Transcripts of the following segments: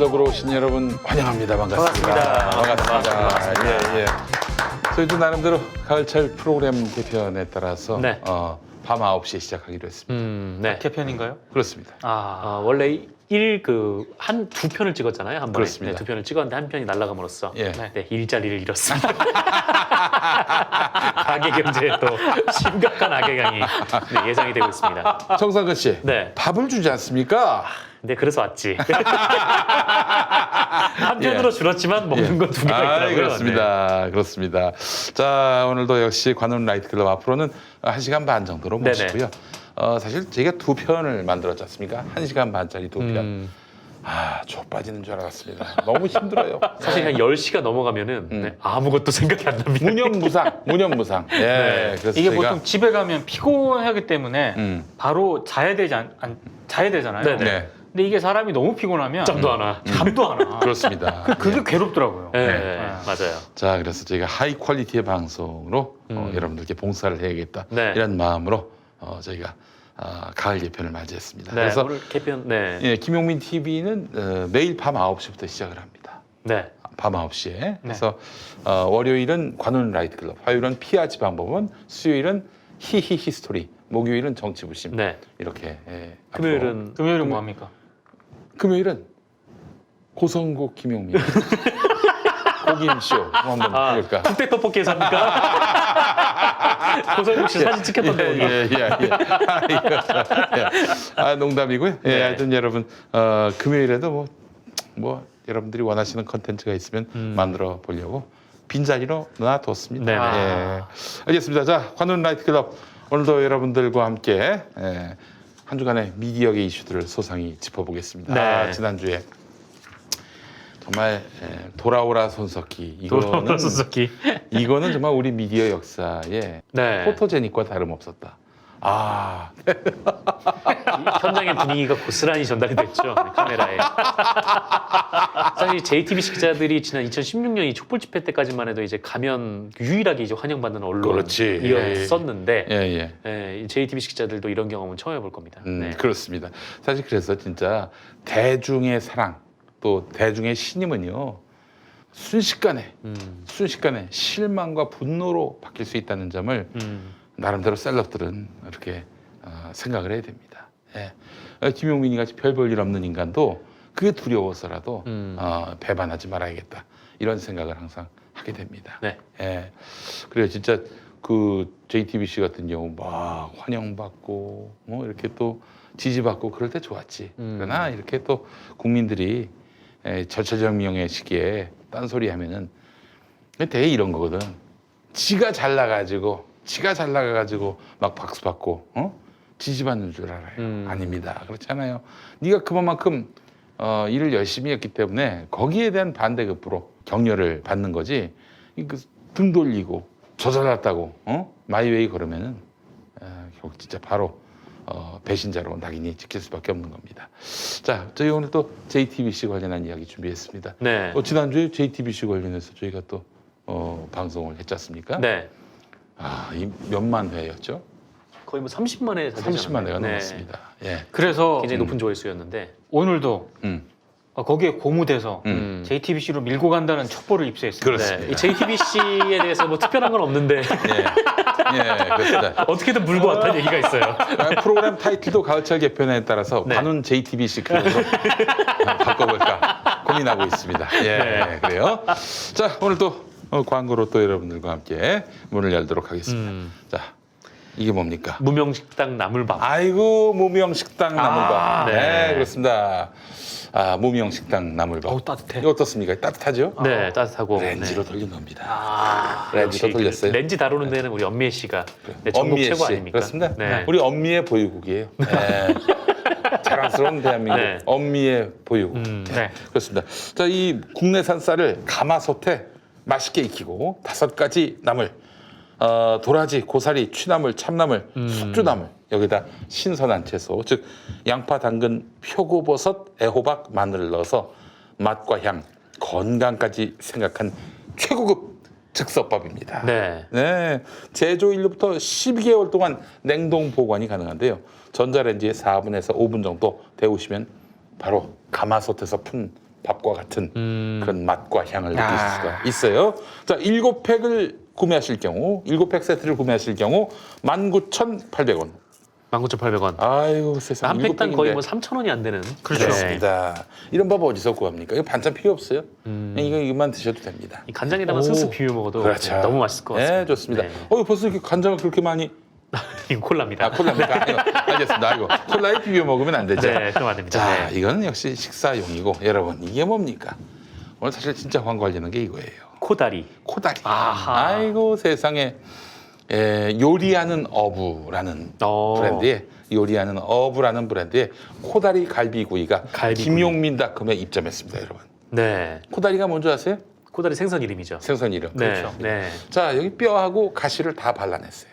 클럽으로 오신 여러분 환영합니다. 반갑습니다. 반갑습니다. 예. 저희도 나름대로 가을철 프로그램 개편에 따라서 네. 밤 9시에 시작하기로 했습니다. 네. 개편인가요? 그렇습니다. 원래 한 두 편을 찍었잖아요. 한 번에. 그렇습니다. 네, 두 편을 찍었는데 한 편이 날아감으로써 예. 네, 일자리를 잃었습니다. 가계 경제에 또 심각한 악영향이 예상이 되고 있습니다. 정상근 씨, 네. 밥을 주지 않습니까? 네, 그래서 왔지. 한편으로 줄었지만 먹는 건 두 개가 있더라고요. 그렇습니다. 그렇습니다. 자, 오늘도 역시 관훈 라이트클럽 앞으로는 1시간 반 정도로 네네. 모시고요. 사실 저희가 두 편을 만들었지 않습니까? 1시간 반짜리 두 편. 조 빠지는 줄 알았습니다. 너무 힘들어요. 사실 한 10시가 넘어가면은 네, 아무것도 생각이 안 납니다. 무념무상. 예. 그래서 이게 저희가 보통 집에 가면 피곤하기 때문에 바로 자야 되잖아요. 네. 근데 이게 사람이 너무 피곤하면 잠도 안 와. 잠도 안 와. 그렇습니다. 그게 괴롭더라고요. 네, 맞아요. 자, 그래서 저희가 하이 퀄리티의 방송으로 여러분들께 봉사를 해야겠다. 네. 이런 마음으로 저희가 가을 개편을 맞이했습니다. 네, 그래서 오늘 개편, 네. 예, 김용민 TV는 매일 밤 9시부터 시작을 합니다. 네. 밤 9시에. 그래서 월요일은 관훈 라이트클럽, 화요일은 피아 지방법원, 수요일은 히히 히스토리, 목요일은 정치부심. 네. 이렇게. 예, 금요일은 금요일은 뭐 합니까? 금요일은 고성국 김용민 고김쇼 한번 해볼까? 국대 떡볶이에서 합니까? 고성국 씨 사진 찍혔던데 여기. 농담이고요. 예, 네. 하여튼 여러분 금요일에도 뭐 여러분들이 원하시는 컨텐츠가 있으면 만들어 보려고 빈자리로 놔뒀습니다. 네. 예. 알겠습니다. 자, 관훈 라이트클럽 오늘도 여러분들과 함께 한 주간의 미디어계 이슈들을 소상히 짚어보겠습니다. 네. 지난주에 정말 돌아오라 손석희 돌아오라 손석희. 이거는 정말 우리 미디어 역사에 네. 포토제닉과 다름없었다. 현장의 분위기가 고스란히 전달이 됐죠. 카메라에. 사실 JTBC 기자들이 지난 2016년 이 촛불 집회 때까지만 해도 이제 가면 유일하게 이제 환영받는 그렇지. 언론이었었는데 예. 이 JTBC 기자들도 이런 경험은 처음 해볼 겁니다. 네. 그렇습니다. 사실 그래서 진짜 대중의 사랑 또 대중의 신임은요 순식간에 실망과 분노로 바뀔 수 있다는 점을 나름대로 셀럽들은 이렇게 생각을 해야 됩니다. 예. 김용민이 같이 별 볼 일 없는 인간도 그게 두려워서라도 배반하지 말아야겠다 이런 생각을 항상 하게 됩니다. 네. 예. 그래요. 진짜 그 JTBC 같은 경우 막 환영받고 뭐 이렇게 또 지지받고 그럴 때 좋았지. 그러나 이렇게 또 국민들이 절체절명의 시기에 딴소리 하면은 되게 이런 거거든. 지가 잘 나가가지고 막 박수 받고 지지받는 줄 알아요. 아닙니다. 그렇잖아요. 네가 그만큼 일을 열심히 했기 때문에 거기에 대한 반대급부로 격려를 받는 거지. 등 돌리고 저 잘났다고 마이웨이 걸으면은 결국 진짜 바로 배신자로 낙인이 찍힐 수밖에 없는 겁니다. 자, 저희 오늘 또 JTBC 관련한 이야기 준비했습니다. 네. 지난주에 JTBC 관련해서 저희가 또 방송을 했지 않습니까? 네. 이 몇만 회였죠? 거의 뭐 30만 회 30만 회가 넘었습니다. 예. 그래서 굉장히 높은 조회수였는데 오늘도 거기에 고무돼서 JTBC로 밀고 간다는 첩보를 입수했습니다. 그렇습니다. 이 JTBC에 대해서 뭐 특별한 건 없는데 그렇습니다. 어떻게든 물고 왔다는 얘기가 있어요. 프로그램 타이틀도 가을철 개편에 따라서 관훈 JTBC 클럽으로 바꿔볼까 고민하고 있습니다. 그래요. 자, 오늘 또 광고로 또 여러분들과 함께 문을 열도록 하겠습니다. 자, 이게 뭡니까? 무명식당 나물밥. 아이고, 무명식당 나물밥. 네. 그렇습니다. 무명식당 나물밥. 따뜻해. 이거 어떻습니까? 따뜻하죠? 네, 따뜻하고 렌지로 돌린 겁니다. 렌지로 역시 돌렸어요. 렌지 다루는 데는 우리 엄미애 씨가 전국 엄미애 최고 씨. 아닙니까? 그렇습니다. 네. 우리 엄미의 보유국이에요. 네. 자랑스러운 대한민국 네. 엄미의 보유국. 네. 그렇습니다. 자, 이 국내산 쌀을 가마솥에 맛있게 익히고 5가지 나물, 도라지, 고사리, 취나물, 참나물, 숙주나물, 여기다 신선한 채소, 즉 양파, 당근, 표고버섯, 애호박, 마늘을 넣어서 맛과 향, 건강까지 생각한 최고급 즉석밥입니다. 네. 제조일로부터 12개월 동안 냉동 보관이 가능한데요. 전자레인지에 4분에서 5분 정도 데우시면 바로 가마솥에서 푼 밥과 같은 음. 그런 맛과 향을 느낄 아. 수가 있어요. 자, 7팩을 구매하실 경우 7팩 세트를 구매하실 경우 19,800원. 19,800원. 아이고 세상. 한 팩당 거의 뭐 7팩인데. 3,000원이 안 되는. 그렇죠. 그렇습니다. 이런 밥 어디서 구합니까? 이거 반찬 필요 없어요. 음. 이거만 드셔도 됩니다. 이 간장에다가 오. 쓱쓱 비벼 먹어도 그렇죠. 너무 맛있을 것 같습니다. 네, 좋습니다. 네. 벌써 이렇게 간장을 그렇게 많이 이거 콜라입니다. 콜라입니까? 아니요. 알겠습니다. 아이고 콜라에 비벼 먹으면 안 되죠. 네, 그럼 안 됩니다. 자, 네. 이거는 역시 식사용이고 여러분 이게 뭡니까? 오늘 사실 진짜 광고하려는 게 이거예요. 코다리. 코다리. 아하. 아이고 세상에 요리하는 어부라는 브랜드의 요리하는 어부라는 브랜드의 코다리 갈비구이가 갈비구이. 김용민닷컴에 입점했습니다, 여러분. 네. 코다리가 뭔지 아세요? 코다리 생선 이름이죠. 생선 이름. 네. 그렇죠. 네. 자, 여기 뼈하고 가시를 다 발라냈어요.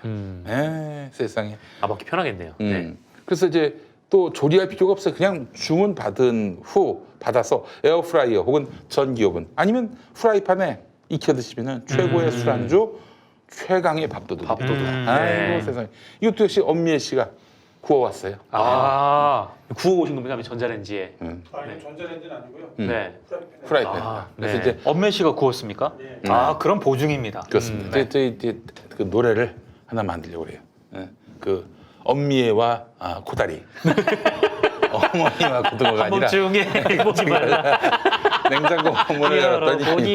세상에. 아, 먹기 편하겠네요. 네. 그래서 이제 또 조리할 필요가 없어요. 그냥 주문 받은 후 받아서 에어프라이어 혹은 전기오븐 아니면 프라이팬에 익혀 드시면은 최고의 술안주 최강의 밥도둑. 밥도둑. 아이고 네. 세상에. 이것도 역시 엄미애 씨가 구워왔어요. 아, 구워 오신 겁니까? 전자레인지에. 아니 전자레인지는 아니고요. 네. 프라이팬. 아, 그래서 네. 이제 엄매 씨가 구웠습니까? 네. 아, 그럼 보증입니다. 그렇습니다. 네. 저희 그 노래를 하나 만들려고 그래요. 그 엄미애와 코다리. 어머니와 고등어가 아니라 한밤중에 보지 말라. 냉장고 문을 열었더니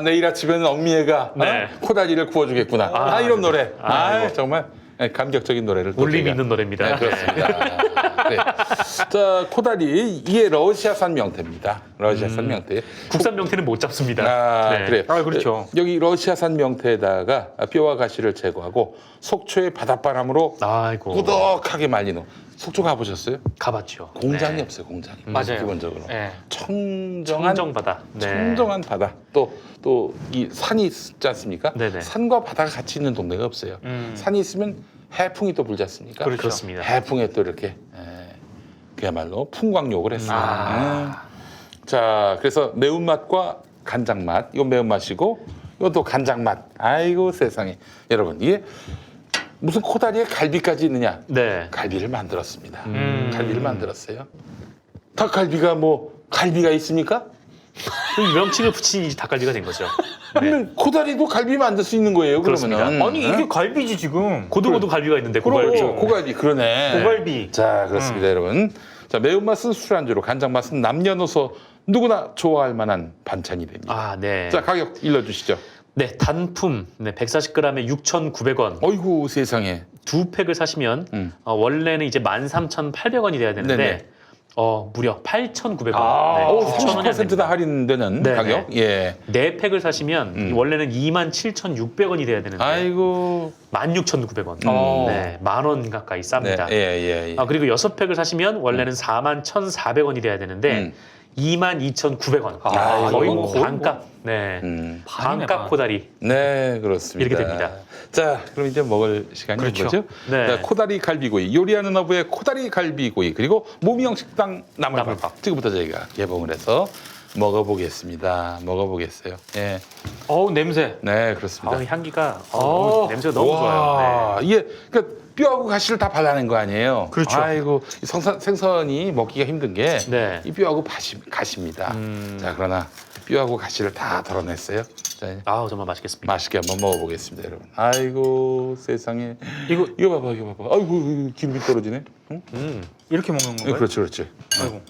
내일 아침에는 엄미애가 네. 코다리를 구워주겠구나. 이런 노래. 아이고. 정말 감격적인 노래를 또 울림 저희가- 있는 노래입니다. 네, 그렇습니다. 네. 자, 코다리 이게 러시아산 명태입니다. 러시아산 명태. 국산 명태는 못 잡습니다. 네. 그래요. 아, 그렇죠. 여기 러시아산 명태에다가 뼈와 가시를 제거하고 속초의 바닷바람으로 아이고. 꾸덕하게 말린 후. 속초 가보셨어요? 가봤죠. 공장이 네. 없어요, 공장이. 맞아요. 기본적으로. 네. 청정한 청정바다. 네. 청정한 바다 또 이 산이 있지 않습니까? 네네. 산과 바다가 같이 있는 동네가 없어요. 산이 있으면 해풍이 또 불지 않습니까? 그렇죠. 그렇습니다. 해풍에 또 이렇게 그야말로 풍광욕을 했어요. 아. 자, 그래서 매운맛과 간장맛, 이건 매운맛이고 이것도 간장맛. 아이고 세상에. 여러분 이게 무슨 코다리에 갈비까지 있느냐? 네. 갈비를 만들었습니다. 음. 갈비를 만들었어요. 닭갈비가 뭐 갈비가 있습니까? 그 명칭을 붙인 이제 닭갈비가 된 거죠. 네. 그러면 코다리도 갈비 만들 수 있는 거예요. 그러면은 그렇습니다. 아니, 이게 갈비지, 지금. 고등어도 갈비가 있는데 고갈비. 그렇죠. 고갈비 그러네. 고갈비. 자, 그렇습니다, 여러분. 자, 매운맛은 술안주로, 간장맛은 남녀노소 누구나 좋아할 만한 반찬이 됩니다. 아, 네. 자, 가격 일러주시죠. 네, 단품. 네, 140g에 6,900원. 어이구 세상에. 두 팩을 사시면 원래는 이제 13,800원이 돼야 되는데 네네. 무려 8,900원. 아, 네, 오, 9,000원이 안 30%다 됩니다. 할인되는 네네. 가격. 예. 네 팩을 사시면 원래는 27,600원이 돼야 되는데 아이고. 16,900원. 네, 10,000원 가까이 네. 쌉니다. 예. 그리고 6팩을 사시면 원래는 41,400원이 돼야 되는데 22,900원. 아, 거의 이건 뭐 거의 반값. 네. 반이네, 반값 반. 코다리. 네, 그렇습니다. 이렇게 됩니다. 자, 그럼 이제 먹을 시간이 온 그렇죠. 거죠? 네. 자, 코다리 갈비구이, 요리하는 어부의 코다리 갈비구이, 그리고 모미형 식당 나물밥. 지금부터 저희가 개봉을 해서 먹어보겠습니다. 먹어보겠어요. 예, 어우, 냄새. 네, 그렇습니다. 향기가 어. 냄새가 너무 좋아요. 와, 이게 그러니까 뼈하고 가시를 다 발라낸 거 아니에요? 그렇죠. 아이고, 이 생선이 먹기가 힘든 게 이 네. 뼈하고 가시입니다. 자, 그러나 뼈하고 가시를 다 덜어냈어요. 자, 아우 정말 맛있겠습니다. 맛있게 한번 먹어보겠습니다, 여러분. 아이고 세상에. 이거 이거 봐봐. 아이고 이거 기름이 떨어지네. 응? 이렇게 먹는 건가요? 그렇지. 아이고.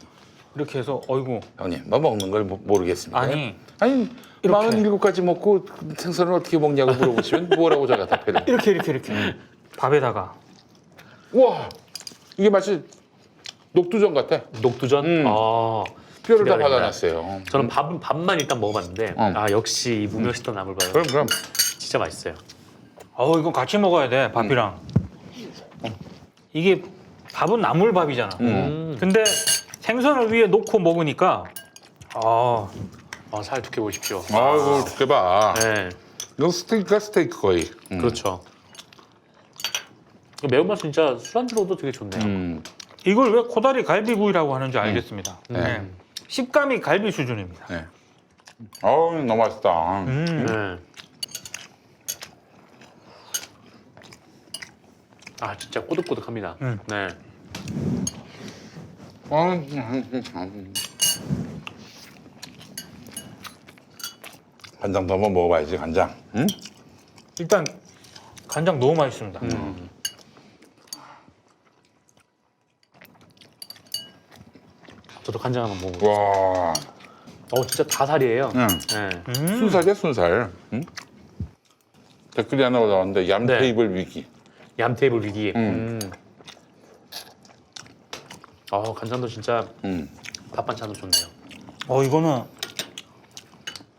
이렇게 해서, 어이구. 형님, 뭐 먹는 걸 모르겠습니까? 아니, 아니 이렇게. 47가지 먹고 생선을 어떻게 먹냐고 물어보시면 뭐라고 제가 답해요. 이렇게. 밥에다가. 와, 이게 마치 녹두전 같아. 녹두전. 뼈를 다 기대가 됩니다. 발라놨어요. 저는 밥만 일단 먹어봤는데 역시 이 무명시던 나물밥은 그럼. 진짜 맛있어요. 이건 같이 먹어야 돼, 밥이랑. 이게 밥은 나물밥이잖아. 근데 생선을 위에 놓고 먹으니까 살 두께 보십시오. 아이고 두께 봐. 네, 이건 스테이크가 스테이크 거의. 그렇죠. 매운맛 진짜 술안주로도 되게 좋네요. 이걸 왜 코다리 갈비구이라고 하는지 알겠습니다. 네. 식감이 갈비 수준입니다. 네. 어우 너무 맛있다. 네. 진짜 꼬득꼬득합니다. 네. 간장도 한번 먹어봐야지 간장. 응? 일단 간장 너무 맛있습니다. 저도 간장 한번 먹어볼게요. 와, 진짜 다살이에요. 응. 네. 순살이야 순살. 응? 댓글이 하나 올라왔는데 얌 네. 테이블 위기. 얌 테이블 위기. 간장도 진짜 밥 반찬도 좋네요. 이거는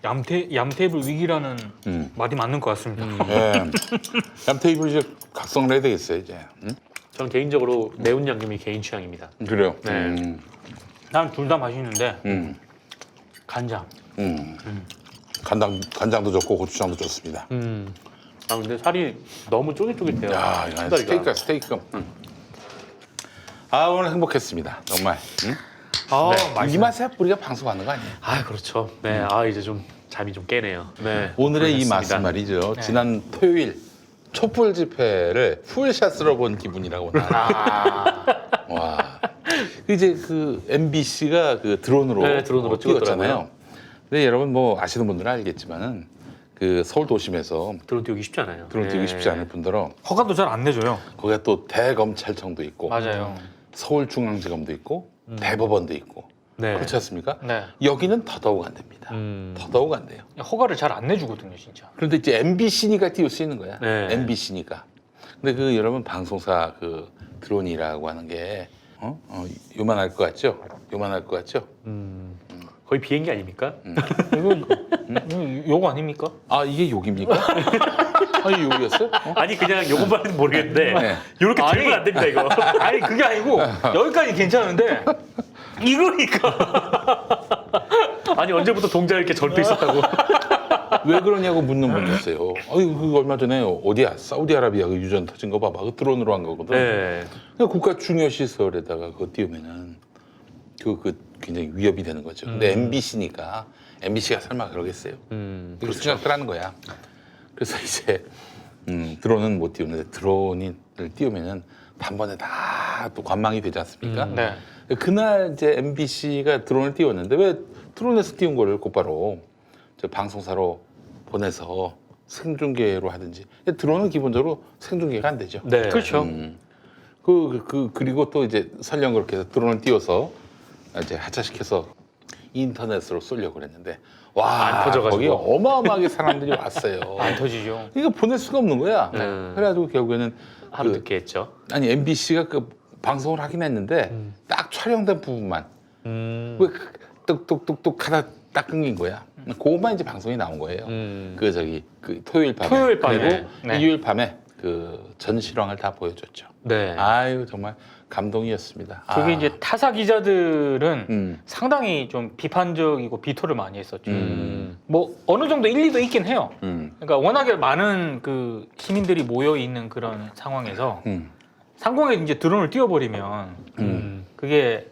얌테이블 위기라는 말이 맞는 것 같습니다. 예. 얌 테이블 이제 각성을 해야 되겠어요 이제. 응? 저는 개인적으로 매운 양념이 개인 취향입니다. 그래요. 네. 난 둘 다 맛있는데 간장. 간장도 좋고 고추장도 좋습니다. 근데 살이 너무 쫄깃쫄깃해요. 야, 이거 신다리가. 스테이크. 아, 오늘 행복했습니다. 정말. 응? 네. 이 맛에 우리가 방송하는 거 아니에요? 그렇죠. 네. 이제 좀 잠이 좀 깨네요. 네. 오늘의 이 고생했습니다. 맛은 말이죠. 지난 토요일 촛불 집회를 풀샷으로 본 기분이라고. 와. 이제 그 MBC가 그 드론으로, 네, 드론으로 찍었잖아요. 찍었더라고요. 근데 여러분 뭐 아시는 분들은 알겠지만은 그 서울 도심에서 드론 띄우기 쉽지 않아요. 드론 띄우기 쉽지 않을 뿐더러 허가도 잘 안 내줘요. 거기가 또 대검찰청도 있고 맞아요. 서울중앙지검도 있고 대법원도 있고 네. 그렇지 않습니까? 네. 여기는 더더욱 안 됩니다. 더더욱 안 돼요. 허가를 잘 안 내주거든요, 진짜. 그런데 이제 MBC니까 띄울 수 있는 거야. 네. MBC니까. 근데 그 여러분 방송사 그 드론이라고 하는 게 요만할 것 같죠? 요만할 것 같죠? 거의 비행기 아닙니까? 이거 요거 아닙니까? 아 이게 욕입니까? 아 이게 욕이었어요? 아니 그냥 요것만 해도 모르겠는데 네. 이렇게 아니. 들면 안 됩니다 이거. 아니 그게 아니고 여기까지 괜찮은데 이거니까. 아니 언제부터 동작 이렇게 절도 있었다고. 왜 그러냐고 묻는 분이 있어요. 그 얼마 전에 어디야? 사우디아라비아 그 유전 터진 거 봐봐. 그 드론으로 한 거거든. 네. 그러니까 국가 중요 시설에다가 그거 띄우면은 그 굉장히 위협이 되는 거죠. 근데 MBC니까 MBC가 설마 그러겠어요? 이렇게 생각을 하는 거야. 그래서 이제 드론은 못 띄우는데 드론을 띄우면은 단번에 다 또 관망이 되지 않습니까? 네. 그날 이제 MBC가 드론을 띄웠는데 왜 드론에서 띄운 거를 곧바로 저 방송사로 보내서 생중계로 하든지. 드론은 기본적으로 생중계가 안 되죠. 네. 그렇죠. 그리고 또 이제 설령 그렇게 해서 드론을 띄워서 이제 하차시켜서 인터넷으로 쏘려고 그랬는데 안 터져가지고. 거기 어마어마하게 사람들이 왔어요. 안 터지죠. 이거 보낼 수가 없는 거야. 네. 그래가지고 결국에는 하루 늦게 했죠. 아니 MBC가 그 방송을 하긴 했는데 딱 촬영된 부분만 왜 뚝뚝뚝뚝 하다 딱 끊긴 거야. 그것만 이제 방송이 나온 거예요. 그 토요일 밤에. 토요일 밤에. 그리고 네. 일요일 밤에 그 전실황을 다 보여줬죠. 네. 아유 정말 감동이었습니다. 그게 이제 타사 기자들은 음. 상당히 좀 비판적이고 비토를 많이 했었죠. 뭐 어느 정도 일리도 있긴 해요. 음. 그러니까 워낙에 많은 그 시민들이 모여 있는 그런 상황에서 상공에 이제 드론을 띄워버리면 그게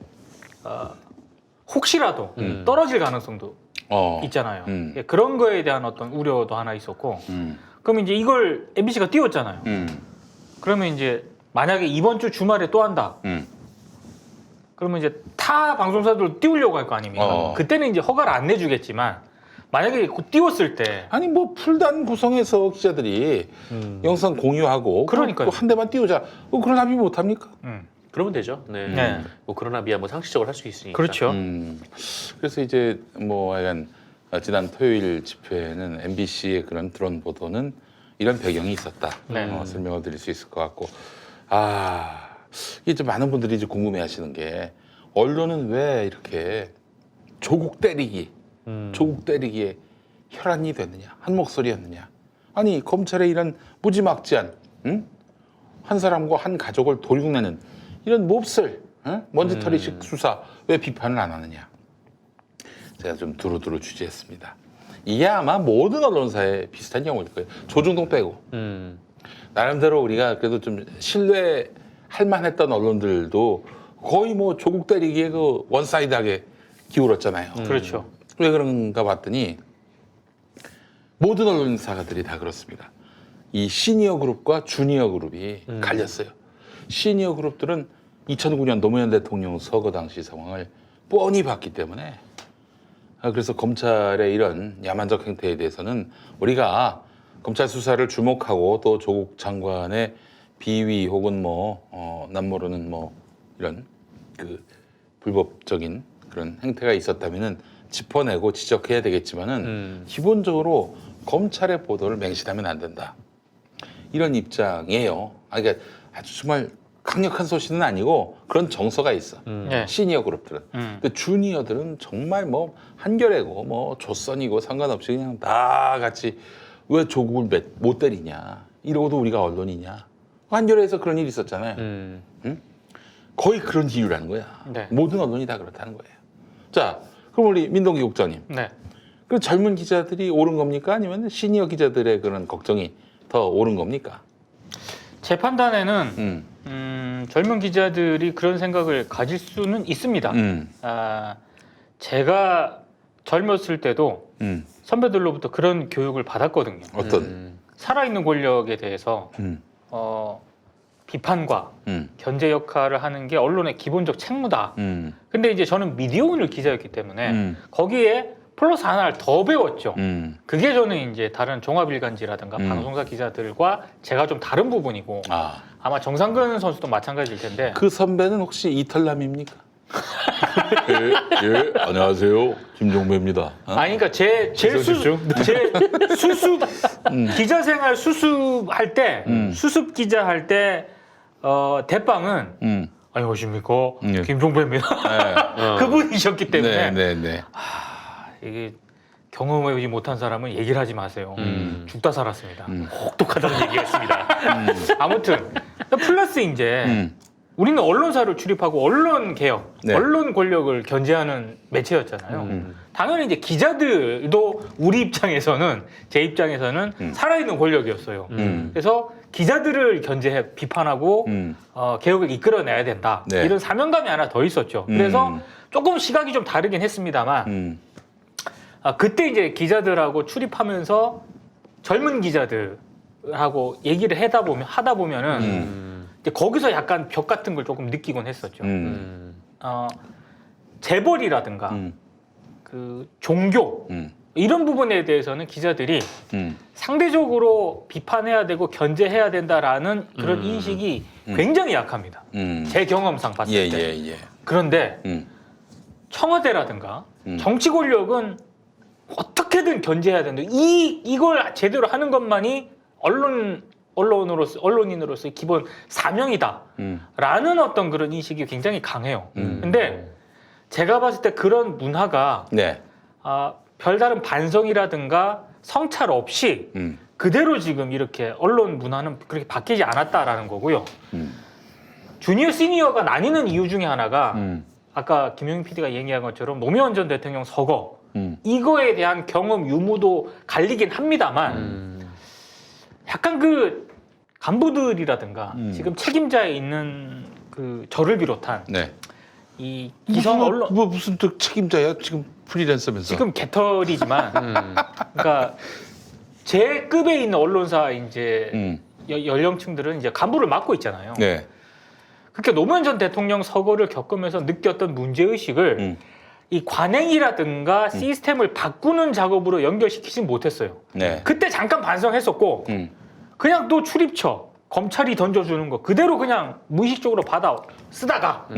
혹시라도 떨어질 가능성도 있잖아요. 예, 그런 거에 대한 어떤 우려도 하나 있었고, 그럼 이제 이걸 MBC가 띄웠잖아요. 그러면 이제 만약에 이번 주 주말에 또 한다. 그러면 이제 타 방송사들 띄우려고 할 거 아닙니까? 그때는 이제 허가를 안 내주겠지만 만약에 곧 띄웠을 때 아니 뭐 풀단 구성해서 기자들이 영상 공유하고 그러니까요. 한 대만 띄우자. 그런 합의 못 합니까? 그러면 되죠. 네. 네. 뭐 그러나 비야 뭐 상식적으로 할 수 있으니까. 그렇죠. 그래서 이제 뭐 약간 지난 토요일 집회에는 MBC의 그런 드론 보도는 이런 배경이 있었다. 네. 설명을 드릴 수 있을 것 같고, 이게 좀 많은 분들이 이제 궁금해하시는 게 언론은 왜 이렇게 조국 때리기에 혈안이 됐느냐, 한 목소리였느냐? 아니 검찰의 이런 무지막지한 한 사람과 한 가족을 도륙내는 이런 몹쓸 먼지털이식 수사 왜 비판을 안 하느냐? 제가 좀 두루두루 취재했습니다. 이게 아마 모든 언론사에 비슷한 경우일 거예요. 조중동 빼고. 나름대로 우리가 그래도 좀 신뢰할 만했던 언론들도 거의 뭐 조국 때리기에 그 원사이드하게 기울었잖아요. 그렇죠. 왜 그런가 봤더니 모든 언론사들이 다 그렇습니다. 이 시니어 그룹과 주니어 그룹이 갈렸어요. 시니어 그룹들은 2009년 노무현 대통령 서거 당시 상황을 뻔히 봤기 때문에 그래서 검찰의 이런 야만적 행태에 대해서는 우리가 검찰 수사를 주목하고 또 조국 장관의 비위 혹은 남모르는 이런 그 불법적인 그런 행태가 있었다면은 짚어내고 지적해야 되겠지만은 기본적으로 검찰의 보도를 맹신하면 안 된다. 이런 입장이에요. 그러니까 아주 정말 강력한 소신은 아니고 그런 정서가 있어. 네. 시니어 그룹들은. 근데 주니어들은 정말 한결애고 조선이고 상관없이 그냥 다 같이 왜 조국을 못 때리냐. 이러고도 우리가 언론이냐. 한겨레에서 그런 일이 있었잖아요. 응? 거의 그런 이유라는 거야. 네. 모든 언론이 다 그렇다는 거예요. 자, 그럼 우리 민동기 국장님. 네. 그 젊은 기자들이 옳은 겁니까? 아니면 시니어 기자들의 그런 걱정이 더 옳은 겁니까? 제 판단에는 젊은 기자들이 그런 생각을 가질 수는 있습니다. 제가 젊었을 때도 선배들로부터 그런 교육을 받았거든요. 어떤? 살아있는 권력에 대해서 비판과 견제 역할을 하는 게 언론의 기본적 책무다. 근데 이제 저는 미디어오늘 기자였기 때문에 거기에 플러스 하나를 더 배웠죠. 그게 저는 이제 다른 종합일간지라든가 방송사 기자들과 제가 좀 다른 부분이고 아마 정상근 선수도 마찬가지일 텐데 그 선배는 혹시 이털남입니까? 예, 안녕하세요. 김종배입니다. 아니 그러니까 제 수습 기자 생활 수습할 때 수습 기자 할 때 대빵은 안녕하십니까 예. 김종배입니다. 그분이셨기 때문에 네. 이게 경험하지 못한 사람은 얘기를 하지 마세요. 죽다 살았습니다. 혹독하다는 얘기였습니다. 아무튼 플러스 이제 우리는 언론사를 출입하고 언론 개혁, 네. 언론 권력을 견제하는 매체였잖아요. 당연히 이제 기자들도 우리 입장에서는 제 입장에서는 살아있는 권력이었어요. 그래서 기자들을 견제해 비판하고 개혁을 이끌어내야 된다. 네. 이런 사명감이 하나 더 있었죠. 그래서 조금 시각이 좀 다르긴 했습니다만 그때 이제 기자들하고 출입하면서 젊은 기자들하고 얘기를 하다 보면은 이제 거기서 약간 벽 같은 걸 조금 느끼곤 했었죠. 재벌이라든가 그 종교 이런 부분에 대해서는 기자들이 상대적으로 비판해야 되고 견제해야 된다라는 그런 인식이 굉장히 약합니다. 제 경험상 봤을 때. 예. 그런데 청와대라든가 정치 권력은 어떻게든 견제해야 된다. 이걸 제대로 하는 것만이 언론인으로서의 기본 사명이다라는 어떤 그런 인식이 굉장히 강해요. 근데 제가 봤을 때 그런 문화가 네. 별다른 반성이라든가 성찰 없이 그대로 지금 이렇게 언론 문화는 그렇게 바뀌지 않았다라는 거고요. 주니어 시니어가 나뉘는 이유 중에 하나가 아까 김용민 PD가 얘기한 것처럼 노무현 전 대통령 서거 이거에 대한 경험 유무도 갈리긴 합니다만 약간 그 간부들이라든가 지금 책임자에 있는 그 저를 비롯한 네. 이 기성 언론 무슨 또 책임자야? 지금 프리랜서면서. 지금 개털이지만 그러니까 제 급에 있는 언론사 이제 연령층들은 이제 간부를 맡고 있잖아요. 네. 그러니까 노무현 전 대통령 서거를 겪으면서 느꼈던 문제 의식을 이 관행이라든가 시스템을 바꾸는 작업으로 연결시키지 못했어요. 네. 그때 잠깐 반성했었고 그냥 또 출입처 검찰이 던져주는 거 그대로 그냥 무의식적으로 받아 쓰다가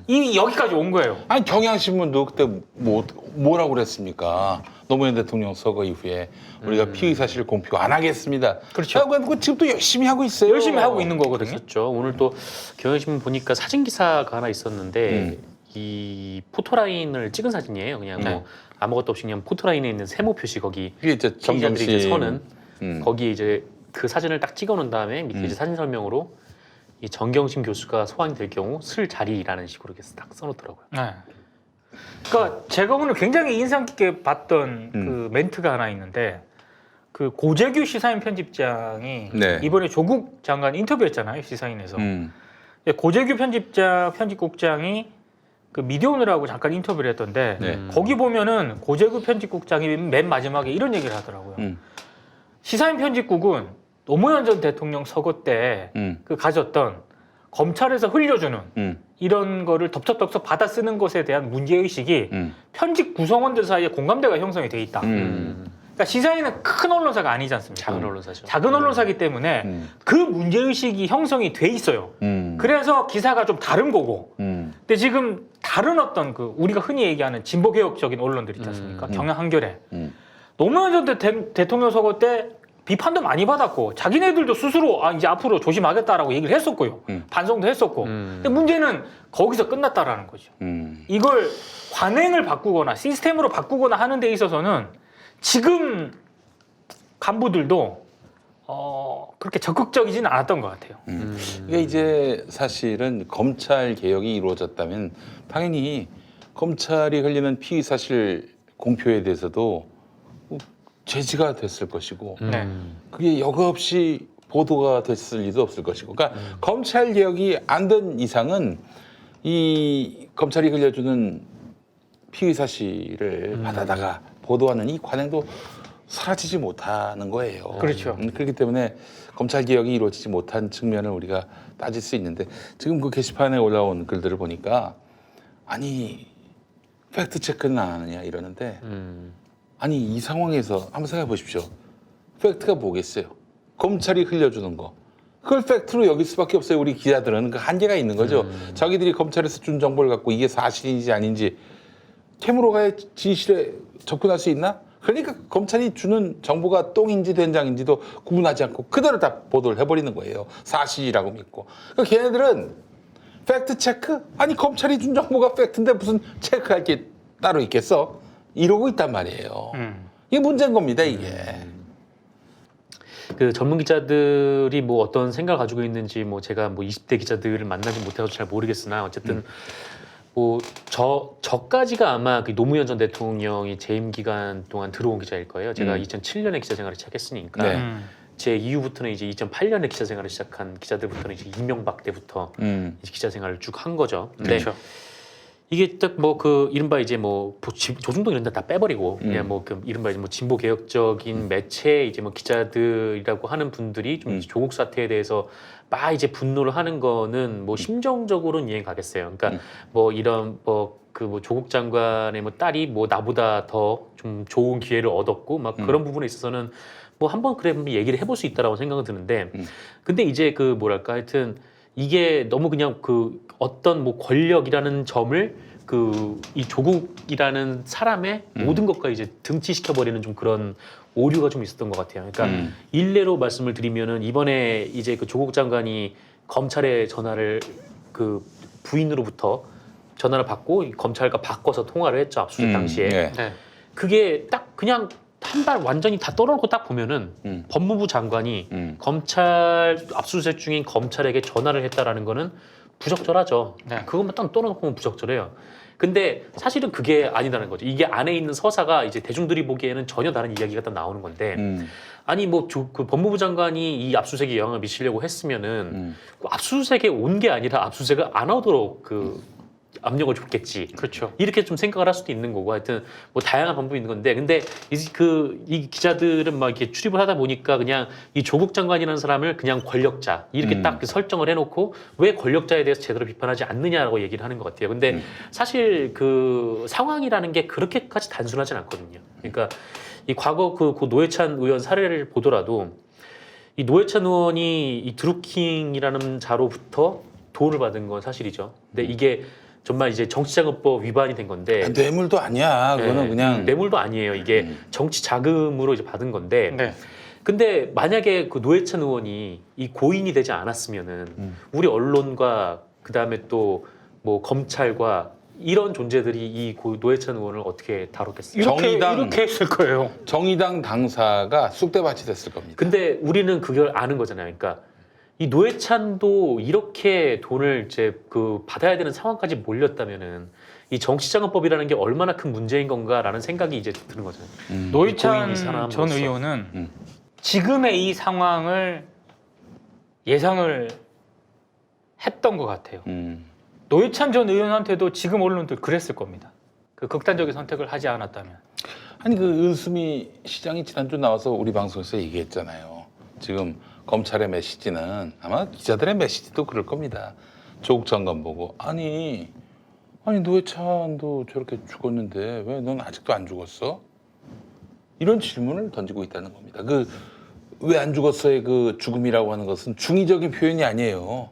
여기까지 온 거예요. 아니 경향신문도 그때 뭐라고 그랬습니까? 노무현 대통령 서거 이후에 우리가 피의 사실 공표 안 하겠습니다. 그렇죠. 그거 지금 또 열심히 하고 있어요. 열심히 하고 있는 거거든요. 그렇죠. 오늘 또 경향신문 보니까 사진 기사가 하나 있었는데 이 포토라인을 찍은 사진이에요. 그냥 뭐 아무것도 없이 그냥 포토라인에 있는 세모 표시 거기 그게 이제 피의자들이 이제 서는 음. 거기에 이제 그 사진을 딱 찍어놓은 다음에 밑에 이제 사진 설명으로 이 정경심 교수가 소환이 될 경우 쓸 자리라는 식으로 이렇게 딱 써놓더라고요. 네. 그러니까 제가 오늘 굉장히 인상 깊게 봤던 그 멘트가 하나 있는데 그 고재규 시사인 편집장이 네. 이번에 조국 장관 인터뷰했잖아요 시사인에서. 고재규 편집국장이 그 미디어오늘하고 잠깐 인터뷰를 했던데 네. 거기 보면은 고재규 편집국장이 맨 마지막에 이런 얘기를 하더라고요. 시사인 편집국은 노무현 전 대통령 서거 때 그 가졌던 검찰에서 흘려주는 이런 거를 덮쳐덮쳐 받아 쓰는 것에 대한 문제의식이 편집 구성원들 사이에 공감대가 형성이 돼 있다. 그러니까 시사인은 큰 언론사가 아니지 않습니까? 작은 언론사죠. 작은 언론사기 때문에 그 문제의식이 형성이 돼 있어요. 그래서 기사가 좀 다른 거고. 근데 지금 다른 어떤 그 우리가 흔히 얘기하는 진보개혁적인 언론들 있지 않습니까? 경향 한겨레. 노무현 전 대통령 선거 때 비판도 많이 받았고 자기네들도 스스로 이제 앞으로 조심하겠다라고 얘기를 했었고요. 반성도 했었고. 근데 문제는 거기서 끝났다라는 거죠. 이걸 관행을 바꾸거나 시스템으로 바꾸거나 하는 데 있어서는 지금 간부들도 그렇게 적극적이지는 않았던 것 같아요. 이게 이제 사실은 검찰 개혁이 이루어졌다면 당연히 검찰이 흘리는 피의 사실 공표에 대해서도 제지가 됐을 것이고 네. 그게 여과없이 보도가 됐을 리도 없을 것이고 그러니까 검찰 개혁이 안 된 이상은 이 검찰이 흘려주는 피의 사실을 받아다가 보도하는 이 관행도 사라지지 못하는 거예요. 그렇죠. 그렇기 때문에 검찰 개혁이 이루어지지 못한 측면을 우리가 따질 수 있는데 지금 그 게시판에 올라온 글들을 보니까 아니 팩트 체크는 안 하느냐 이러는데 아니 이 상황에서 한번 생각해 보십시오. 팩트가 뭐겠어요? 검찰이 흘려주는 거. 그걸 팩트로 여길 수밖에 없어요. 우리 기자들은 그 한계가 있는 거죠. 자기들이 검찰에서 준 정보를 갖고 이게 사실인지 아닌지 캠으로 가야 진실에 접근할 수 있나? 그러니까 검찰이 주는 정보가 똥인지 된장인지도 구분하지 않고 그대로 다 보도를 해버리는 거예요. 사실이라고 믿고. 그러니까 걔네들은 팩트 체크? 아니 검찰이 준 정보가 팩트인데 무슨 체크할 게 따로 있겠어? 이러고 있단 말이에요. 이게 문제인 겁니다, 이게. 그 전문 기자들이 뭐 어떤 생각을 가지고 있는지 뭐 제가 뭐 20대 기자들을 만나지 못해서 잘 모르겠으나 어쨌든 뭐 저까지가 아마 그 노무현 전 대통령이 재임 기간 동안 들어온 기자일 거예요. 제가 2007년에 기자 생활을 시작했으니까 네. 제 이후부터는 이제 2008년에 기자 생활을 시작한 기자들부터는 이제 이명박 때부터 이제 기자 생활을 쭉 한 거죠. 근데 그렇죠. 이게 딱 뭐 그 이른바 이제 뭐 조중동 이런 데 다 빼버리고 그냥 뭐 그 이른바 이제 뭐 진보 개혁적인 매체 이제 뭐 기자들이라고 하는 분들이 좀 조국 사태에 대해서 막 이제 분노를 하는 거는 뭐 심정적으로는 이해 가겠어요. 그러니까 뭐 이런 뭐 그 뭐 조국 장관의 뭐 딸이 뭐 나보다 더 좀 좋은 기회를 얻었고 막 그런 부분에 있어서는 뭐 한번 그래 얘기를 해볼 수 있다라고 생각은 드는데 근데 이제 그 뭐랄까 하여튼 이게 너무 그냥 그 어떤 뭐 권력이라는 점을 그 이 조국이라는 사람의 모든 것과 이제 등치시켜 버리는 좀 그런 오류가 좀 있었던 것 같아요. 그러니까 일례로 말씀을 드리면은 이번에 이제 그 조국 장관이 검찰에 전화를 그 부인으로부터 전화를 받고 검찰과 바꿔서 통화를 했죠. 압수수색 당시에. 네. 네. 그게 딱 그냥 한 발 완전히 다 떨어놓고 딱 보면은 법무부 장관이 검찰 압수수색 중인 검찰에게 전화를 했다라는 거는 부적절하죠. 네. 그것만 딱 떨어놓고 보면 부적절해요. 근데 사실은 그게 아니라는 거죠. 이게 안에 있는 서사가 이제 대중들이 보기에는 전혀 다른 이야기가 딱 나오는 건데 아니 뭐 그 법무부 장관이 이 압수수색에 영향을 미치려고 했으면은 압수수색에 온 게 아니라 압수수색을 안 하도록 그 압력을 줬겠지. 그렇죠. 이렇게 좀 생각을 할 수도 있는 거고 하여튼 뭐 다양한 방법이 있는 건데 근데 이 기자들은 막 이렇게 출입을 하다 보니까 그냥 이 조국 장관이라는 사람을 그냥 권력자 이렇게 딱 설정을 해놓고 왜 권력자에 대해서 제대로 비판하지 않느냐라고 얘기를 하는 것 같아요. 근데 사실 그 상황이라는 게 그렇게까지 단순하진 않거든요. 그러니까 이 과거 그 노회찬 의원 사례를 보더라도 이 노회찬 의원이 이 드루킹이라는 자로부터 돈을 받은 건 사실이죠. 근데 이게 정말 이제 정치자금법 위반이 된 건데 뇌물도 아니야. 그거는 네, 그냥 뇌물도 아니에요. 이게 정치 자금으로 이제 받은 건데 네. 근데 만약에 그 노회찬 의원이 이 고인이 되지 않았으면은 우리 언론과 그다음에 또 뭐 검찰과 이런 존재들이 이 노회찬 의원을 어떻게 다뤘겠어요? 이렇게 했을 거예요. 정의당 당사가 쑥대밭이 됐을 겁니다. 근데 우리는 그걸 아는 거잖아요. 그러니까 이 노회찬도 이렇게 돈을 이제 그 받아야 되는 상황까지 몰렸다면은 이 정치자금법이라는 게 얼마나 큰 문제인 건가라는 생각이 이제 드는 거잖아요. 고인이 노회찬 사람으로서. 전 의원은 지금의 이 상황을 예상을 했던 것 같아요. 노회찬 전 의원한테도 지금 언론들 그랬을 겁니다. 그 극단적인 선택을 하지 않았다면. 아니 그 은수미 시장이 지난주 나와서 우리 방송에서 얘기했잖아요. 지금 검찰의 메시지는 아마 기자들의 메시지도 그럴 겁니다. 조국 장관 보고 아니 노회찬도 저렇게 죽었는데 왜 넌 아직도 안 죽었어? 이런 질문을 던지고 있다는 겁니다. 그 왜 안 죽었어의 그 죽음이라고 하는 것은 중의적인 표현이 아니에요.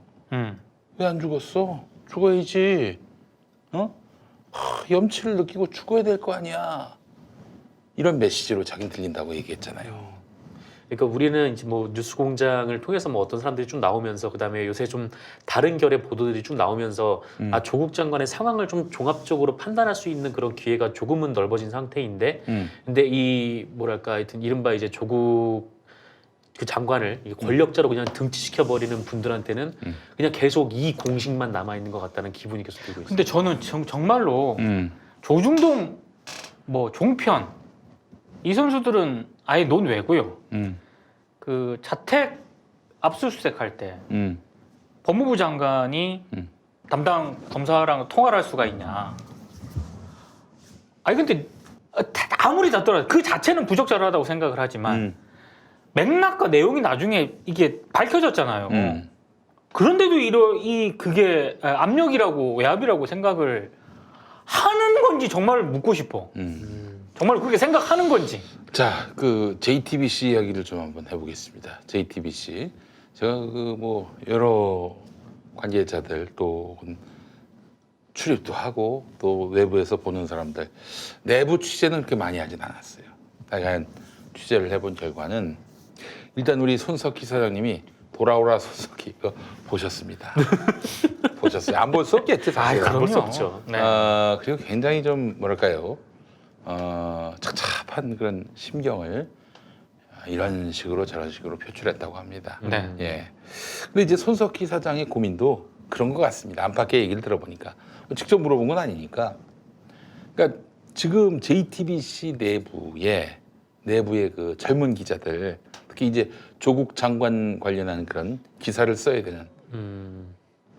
왜 안 죽었어? 죽어야지. 염치를 느끼고 죽어야 될 거 아니야. 이런 메시지로 자기는 들린다고 얘기했잖아요. 그러니까 우리는 이제 뭐 뉴스공장을 통해서 뭐 어떤 사람들이 좀 나오면서 그다음에 요새 좀 다른 결의 보도들이 좀 나오면서 아 조국 장관의 상황을 좀 종합적으로 판단할 수 있는 그런 기회가 조금은 넓어진 상태인데 근데 이 뭐랄까 하여튼 이른바 이제 조국 그 장관을 이 권력자로 그냥 등치시켜 버리는 분들한테는 그냥 계속 이 공식만 남아 있는 것 같다는 기분이 계속 들고 있어요. 근데 저는 정말로 조중동, 뭐 종편 이 선수들은 아예 논외고요. 그 자택 압수수색 할 때 법무부 장관이 담당 검사랑 통화를 할 수가 있냐? 아니 근데 아무리 다더라도 그 자체는 부적절하다고 생각을 하지만 맥락과 내용이 나중에 이게 밝혀졌잖아요. 그런데도 그게 압력이라고 외압이라고 생각을 하는 건지 정말 묻고 싶어. 정말 그렇게 생각하는 건지. 자, 그 JTBC 이야기를 좀 한번 해보겠습니다. JTBC 제가 그 뭐 여러 관계자들 또 출입도 하고 또 외부에서 보는 사람들 내부 취재는 그렇게 많이 하진 않았어요. 다양한 취재를 해본 결과는 일단 우리 손석희 사장님이 돌아오라 손석희 이거 보셨습니다. 보셨어요? 안 볼 수 없겠지 사실. 안 볼 수 없죠. 네. 그리고 굉장히 좀 뭐랄까요? 착잡한 그런 심경을 이런 식으로 저런 식으로 표출했다고 합니다. 네. 예. 근데 이제 손석희 사장의 고민도 그런 것 같습니다. 안팎의 얘기를 들어보니까 직접 물어본 건 아니니까. 그러니까 지금 JTBC 내부의 그 젊은 기자들, 특히 이제 조국 장관 관련한 그런 기사를 써야 되는.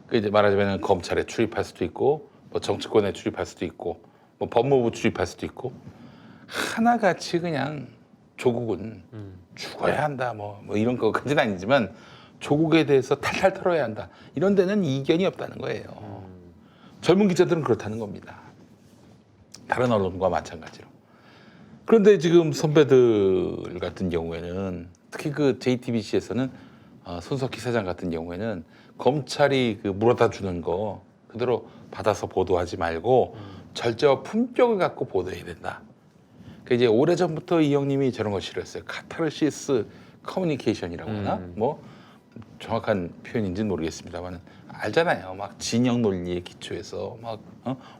그 이제 말하자면 검찰에 출입할 수도 있고, 뭐 정치권에 출입할 수도 있고, 뭐 법무부 출입할 수도 있고 하나같이 그냥 조국은 죽어야 한다 뭐 이런 거까지는 아니지만 조국에 대해서 탈탈 털어야 한다 이런 데는 이견이 없다는 거예요. 젊은 기자들은 그렇다는 겁니다. 다른 언론과 마찬가지로. 그런데 지금 선배들 같은 경우에는 특히 그 JTBC에서는 손석희 사장 같은 경우에는 검찰이 그 물어다 주는 거 그대로 받아서 보도하지 말고 절제와 품격을 갖고 보도해야 된다. 그 이제 오래전부터 이 형님이 저런 거 싫어했어요. 카타르시스 커뮤니케이션이라고 하나? 뭐 정확한 표현인지는 모르겠습니다만 알잖아요. 막 진영 논리에 기초해서 막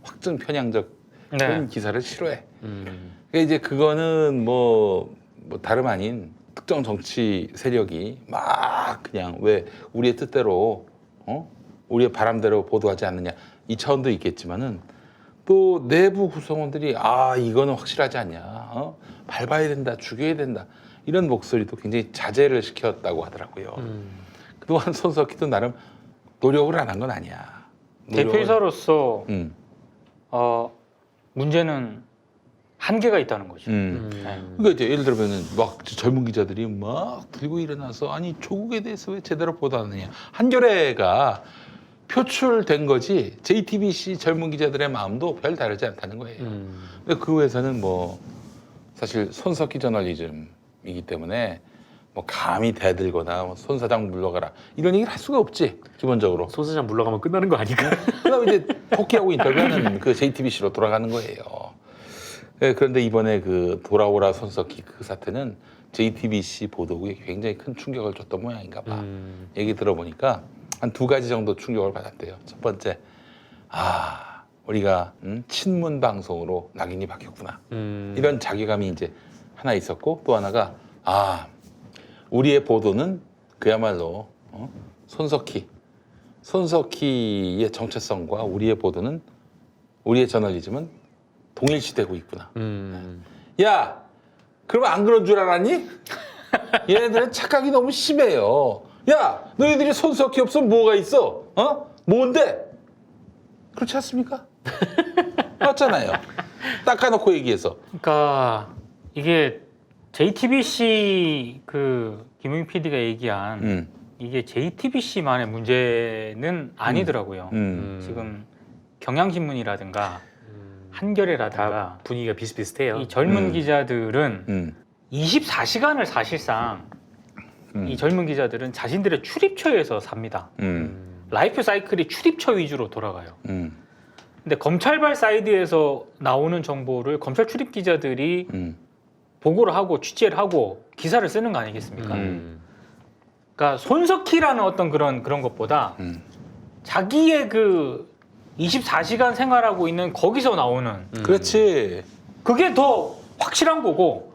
확증 편향적 그런 기사를 싫어해. 그러니까 이제 그거는 뭐 다름 아닌 특정 정치 세력이 막 그냥 왜 우리의 뜻대로 우리의 바람대로 보도하지 않느냐 이 차원도 있겠지만은 또 내부 구성원들이 이거는 확실하지 않냐 밟아야 된다 죽여야 된다 이런 목소리도 굉장히 자제를 시켰다고 하더라고요. 그동안 손석희도 나름 노력을 안 한 건 아니야. 대표이사로서 문제는 한계가 있다는 거죠. 그러니까 이제 예를 들면은 막 젊은 기자들이 막 들고 일어나서 아니 조국에 대해서 왜 제대로 보도하느냐 한겨레가 표출된 거지 JTBC 젊은 기자들의 마음도 별 다르지 않다는 거예요. 근데 그 회사는 뭐 사실 손석희 저널리즘이기 때문에 뭐 감히 대들거나 뭐 손 사장 물러가라 이런 얘기를 할 수가 없지 기본적으로. 손 사장 물러가면 끝나는 거 아닌가? 그다음에 이제 토끼하고 인터뷰하는 그 JTBC로 돌아가는 거예요. 네, 그런데 이번에 그 돌아오라 손석희 그 사태는 JTBC 보도국에 굉장히 큰 충격을 줬던 모양인가 봐. 얘기 들어보니까 한 2가지 정도 충격을 받았대요. 첫 번째, 우리가 친문 방송으로 낙인이 바뀌었구나. 이런 자괴감이 이제 하나 있었고 또 하나가 우리의 보도는 그야말로 손석희의 정체성과 우리의 보도는 우리의 저널리즘은 동일시되고 있구나. 야, 그러면 안 그런 줄 알았니? 얘네들은 착각이 너무 심해요. 야, 너희들이 손석희 없으면 뭐가 있어? 뭔데? 그렇지 않습니까? 맞잖아요. 닦아놓고 얘기해서. 그러니까 이게 JTBC 그 김용희 PD가 얘기한 이게 JTBC만의 문제는 아니더라고요. 지금 경향신문이라든가 한겨레라든가 다 분위기가 비슷비슷해요. 이 젊은 기자들은 24시간을 사실상 이 젊은 기자들은 자신들의 출입처에서 삽니다. 라이프 사이클이 출입처 위주로 돌아가요. 근데 검찰발 사이드에서 나오는 정보를 검찰 출입 기자들이 보고를 하고 취재를 하고 기사를 쓰는 거 아니겠습니까? 그러니까 손석희라는 어떤 그런 것보다 자기의 그 24시간 생활하고 있는 거기서 나오는 그렇지. 그게 더 확실한 거고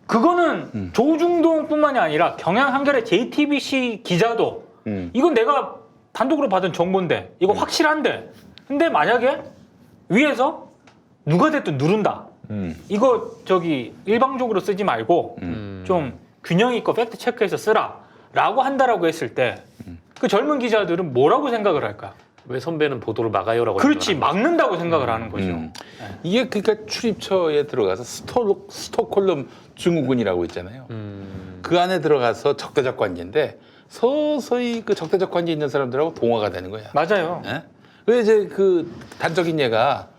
그거는 조중동뿐만이 아니라 경향 한겨레 JTBC 기자도 이건 내가 단독으로 받은 정보인데 이거 확실한데 근데 만약에 위에서 누가 됐든 누른다 이거 저기 일방적으로 쓰지 말고 좀 균형 있고 팩트 체크해서 쓰라 라고 한다라고 했을 때 그 젊은 기자들은 뭐라고 생각을 할까? 왜 선배는 보도를 막아요라고 그렇지 생각을 하는 막는다고 생각을 하는 거죠. 이게 그러니까 출입처에 들어가서 스톡홀름 증후군이라고 있잖아요. 그 안에 들어가서 적대적 관계인데 서서히 그 적대적 관계 있는 사람들하고 동화가 되는 거야. 맞아요. 예? 왜 이제 그 단적인 예가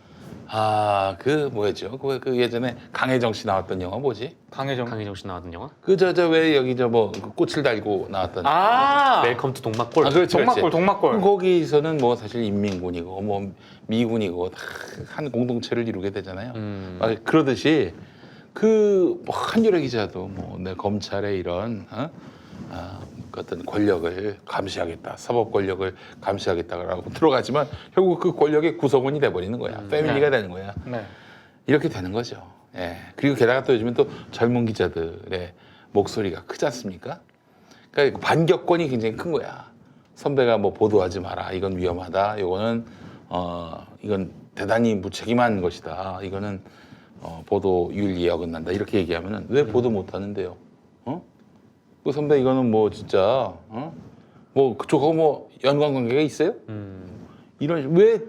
그 뭐였죠? 그 예전에 강혜정 씨 나왔던 영화 뭐지? 강혜정 씨 나왔던 영화? 그 왜 여기 뭐 꽃을 달고 나왔던 웰컴 투 동막골. 그렇지, 동막골 동막골. 거기서는 뭐 사실 인민군이고 뭐 미군이고 다 한 공동체를 이루게 되잖아요. 그러듯이 그 한겨레 기자도 뭐 내 검찰의 이런 어떤 권력을 감시하겠다, 사법 권력을 감시하겠다라고 들어가지만 결국 그 권력의 구성원이 돼버리는 거야. 패밀리가 되는 거야. 네. 이렇게 되는 거죠. 예. 그리고 게다가 또 요즘은 또 젊은 기자들의 목소리가 크지 않습니까? 그러니까 반격권이 굉장히 큰 거야. 선배가 뭐 보도하지 마라. 이건 위험하다. 이거는 이건 대단히 무책임한 것이다. 이거는 보도 윤리에 어긋난다. 이렇게 얘기하면은 왜 보도 못 하는데요? 그 선배 이거는 뭐 진짜 뭐 그쪽하고 뭐 연관관계가 있어요? 이런 왜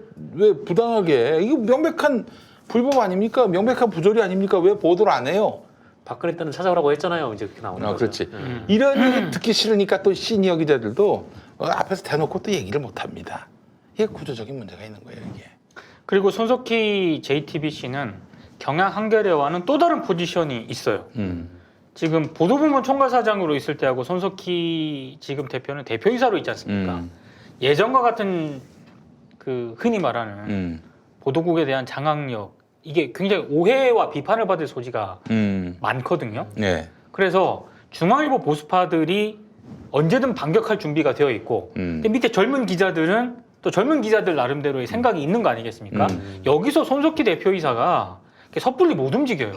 부당하게 이거 명백한 불법 아닙니까? 명백한 부조리 아닙니까? 왜 보도를 안 해요? 박근혜 때는 찾아오라고 했잖아요. 이제 그렇게 나오는 거죠. 그렇지. 이런 얘기 듣기 싫으니까 또 시니어 기자들도 앞에서 대놓고 또 얘기를 못 합니다. 이게 구조적인 문제가 있는 거예요, 이게. 그리고 손석희 JTBC는 경향 한겨레와는 또 다른 포지션이 있어요. 지금 보도부문 총괄사장으로 있을 때하고 손석희 지금 대표는 대표이사로 있지 않습니까? 예전과 같은 그 흔히 말하는 보도국에 대한 장악력 이게 굉장히 오해와 비판을 받을 소지가 많거든요. 네. 그래서 중앙일보 보수파들이 언제든 반격할 준비가 되어 있고 근데 밑에 젊은 기자들은 또 젊은 기자들 나름대로의 생각이 있는 거 아니겠습니까? 여기서 손석희 대표이사가 섣불리 못 움직여요.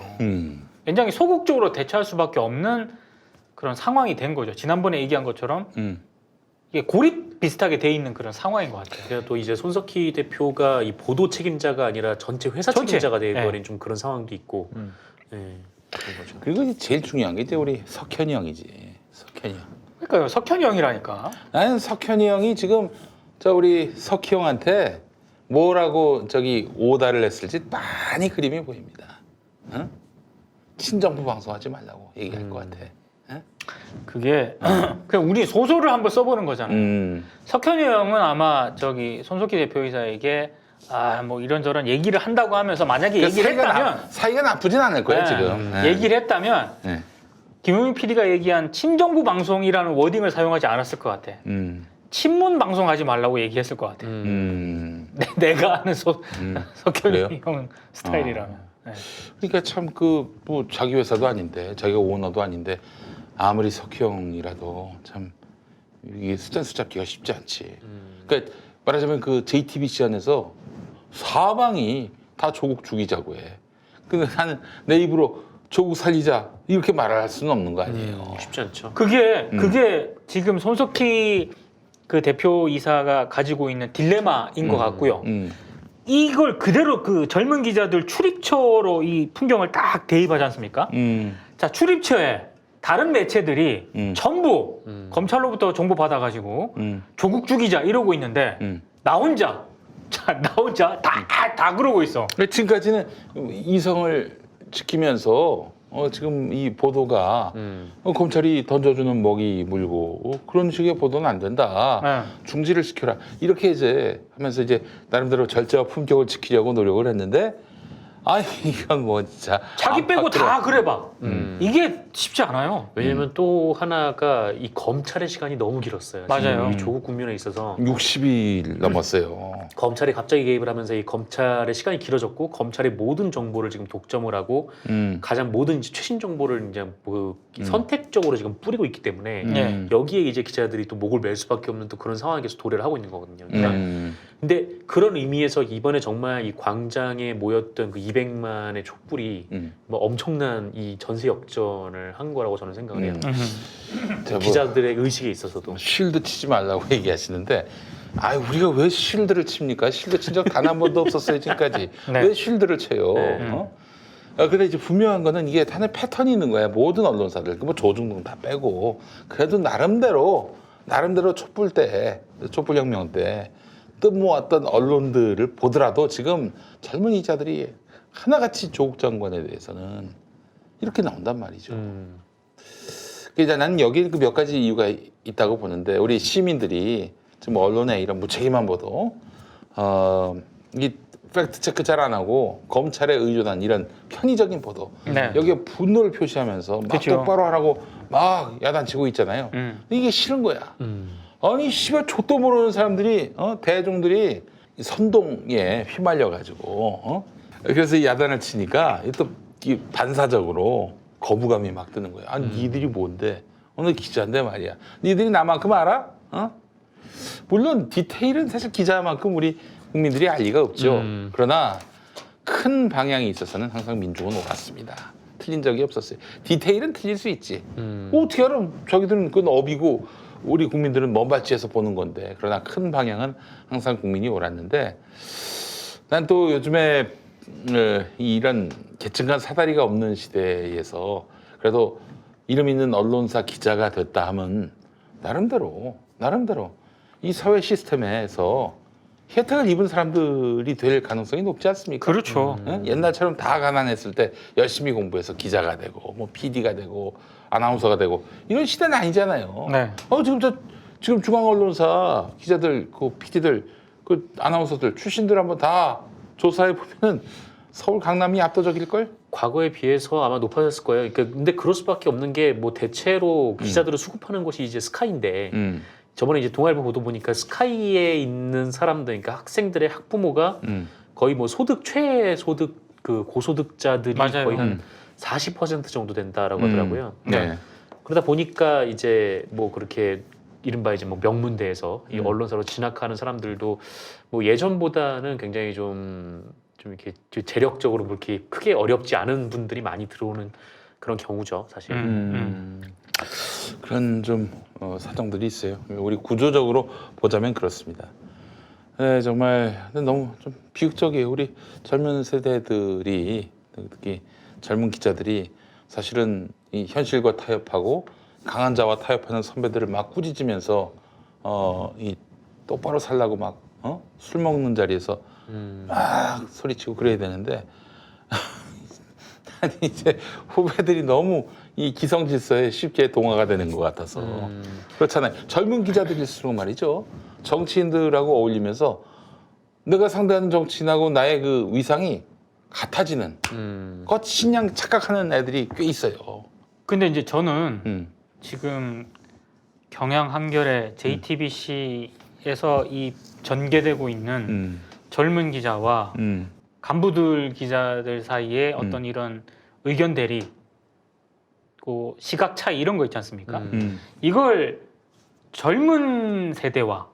굉장히 소극적으로 대처할 수밖에 없는 그런 상황이 된 거죠. 지난번에 얘기한 것처럼 이게 고립 비슷하게 돼 있는 그런 상황인 것 같아요. 그냥 또 이제 손석희 대표가 이 보도 책임자가 아니라 전체 회사 책임자가 돼버린 좀 그런 상황도 있고. 네, 그런 거죠. 그리고 이제 제일 중요한 게 이제 우리 석현이 형이지. 석현이 형. 그러니까요. 석현이 형이라니까. 나는 석현이 형이 지금 우리 석희 형한테 뭐라고 오다를 했을지 많이 그림이 보입니다. 응? 친정부 방송하지 말라고 얘기할 것 같아. 응? 그게 그냥 우리 소설을 한번 써보는 거잖아요. 석현이 형은 아마 손석희 대표이사에게 뭐 이런저런 얘기를 한다고 하면서 만약에 얘기를 했다면 사이가 나쁘진 않을 거야 지금. 얘기를 했다면 네. 김용민 PD가 얘기한 친정부 방송이라는 워딩을 사용하지 않았을 것 같아. 친문 방송하지 말라고 얘기했을 것 같아. 내가 아는 석현이 형 스타일이라면. 네. 그러니까 참 뭐 자기 회사도 아닌데 자기가 오너도 아닌데 아무리 석희 형이라도 참 이게 수잔수 잡기가 쉽지 않지. 그러니까 말하자면 그 JTBC 안에서 사방이 다 조국 죽이자고 해. 근데 나는 내 입으로 조국 살리자 이렇게 말을 할 수는 없는 거 아니에요. 쉽지 않죠. 그게 지금 손석희 그 대표이사가 가지고 있는 딜레마인 것 같고요. 이걸 그대로 그 젊은 기자들 출입처로 이 풍경을 딱 대입하지 않습니까? 자, 출입처에 다른 매체들이 전부 검찰로부터 정보 받아가지고 조국 죽이자 이러고 있는데 나 혼자 다 그러고 있어. 지금까지는 이성을 지키면서 지금 이 보도가 검찰이 던져주는 먹이 물고 그런 식의 보도는 안 된다. 네. 중지를 시켜라. 이렇게 이제 하면서 이제 나름대로 절제와 품격을 지키려고 노력을 했는데 아 이건 뭐 진짜 자기 빼고 다 그래봐. 음. 이게 쉽지 않아요. 왜냐면 또 하나가 이 검찰의 시간이 너무 길었어요. 맞아요. 지금 이 조국 국면에 있어서 60일 넘었어요. 검찰이 갑자기 개입을 하면서 이 검찰의 시간이 길어졌고 검찰의 모든 정보를 지금 독점을 하고 가장 모든 이제 최신 정보를 이제 뭐 선택적으로 지금 뿌리고 있기 때문에 네. 여기에 이제 기자들이 또 목을 맬 수밖에 없는 또 그런 상황에 계속 도래를 하고 있는 거거든요. 근데 그런 의미에서 이번에 정말 이 광장에 모였던 그 200만의 촛불이 뭐 엄청난 이 전세 역전을 한 거라고 저는 생각을 해요. 제가 뭐 기자들의 의식에 있어서도. 쉴드 치지 말라고 얘기하시는데 아 우리가 왜 쉴드를 칩니까? 쉴드 친 적 단 한 번도 없었어요 지금까지. 네. 왜 쉴드를 쳐요? 네. 근데 이제 분명한 거는 이게 하나의 패턴이 있는 거야. 모든 언론사들, 뭐 조중동 다 빼고 그래도 나름대로 촛불 때, 촛불혁명 때 뜬모았던 언론들을 보더라도 지금 젊은 기자들이 하나같이 조국 장관에 대해서는 이렇게 나온단 말이죠. 그러니까 나는 여기 그 몇 가지 이유가 있다고 보는데 우리 시민들이 지금 언론의 이런 무책임한 보도, 이 팩트 체크 잘 안 하고 검찰에 의존한 이런 편의적인 보도 네. 여기에 분노를 표시하면서 막 그쵸. 똑바로 하라고 막 야단치고 있잖아요. 이게 싫은 거야. 아니 씨발 족도 모르는 사람들이 대중들이 이 선동에 휘말려 가지고 그래서 이 야단을 치니까 또 이 반사적으로 거부감이 막 드는 거예요. 아니 니들이 뭔데? 오늘 기자인데 말이야. 니들이 나만큼 알아? 물론 디테일은 사실 기자만큼 우리 국민들이 알 리가 없죠. 그러나 큰 방향에 있어서는 항상 민중은 옳았습니다. 틀린 적이 없었어요. 디테일은 틀릴 수 있지. 어떻게 알아? 자기들은 그건 업이고 우리 국민들은 먼 발치에서 보는 건데. 그러나 큰 방향은 항상 국민이 옳았는데 난 또 요즘에 이런 계층간 사다리가 없는 시대에서 그래도 이름 있는 언론사 기자가 됐다 하면 나름대로 이 사회 시스템에서 혜택을 입은 사람들이 될 가능성이 높지 않습니까? 그렇죠. 옛날처럼 다 가난했을 때 열심히 공부해서 기자가 되고 뭐 PD가 되고 아나운서가 되고 이런 시대는 아니잖아요. 네. 지금 중앙 언론사 기자들, 그 PD들, 그 아나운서들 출신들 한번 다 조사해 보면은 서울 강남이 압도적일 걸? 과거에 비해서 아마 높아졌을 거예요. 그러니까 근데 그럴 수밖에 없는 게 뭐 대체로 기자들을 수급하는 곳이 이제 스카이인데 저번에 이제 동아일보 보도 보니까 스카이에 있는 사람들, 그러니까 학생들의 학부모가 거의 뭐 최소득 그 고소득자들이 맞아요. 거의 한 40% 정도 된다라고 하더라고요. 네. 그러다 보니까 이제 뭐 그렇게 이른바 이제 뭐 명문대에서 이 언론사로 진학하는 사람들도 뭐 예전보다는 굉장히 좀 이렇게 재력적으로 뭐 이렇게 크게 어렵지 않은 분들이 많이 들어오는 그런 경우죠, 사실. 그런 좀 사정들이 있어요. 우리 구조적으로 보자면 그렇습니다. 네, 정말 너무 좀 비극적이에요. 우리 젊은 세대들이 특히 젊은 기자들이 사실은 이 현실과 타협하고 강한 자와 타협하는 선배들을 막 꾸짖으면서 이 똑바로 살라고 막 술 먹는 자리에서 막 소리치고 그래야 되는데 아니 이제 후배들이 너무 이 기성질서에 쉽게 동화가 되는 것 같아서 그렇잖아요. 젊은 기자들일수록 말이죠. 정치인들하고 어울리면서 내가 상대하는 정치인하고 나의 그 위상이 같아지는 거친냥 착각하는 애들이 꽤 있어요. 근데 이제 저는 지금 경향 한겨레 JTBC에서 이 전개되고 있는 젊은 기자와 간부들 기자들 사이에 어떤 이런 의견 대립, 그 시각 차이 이런 거 있지 않습니까? 이걸 젊은 세대와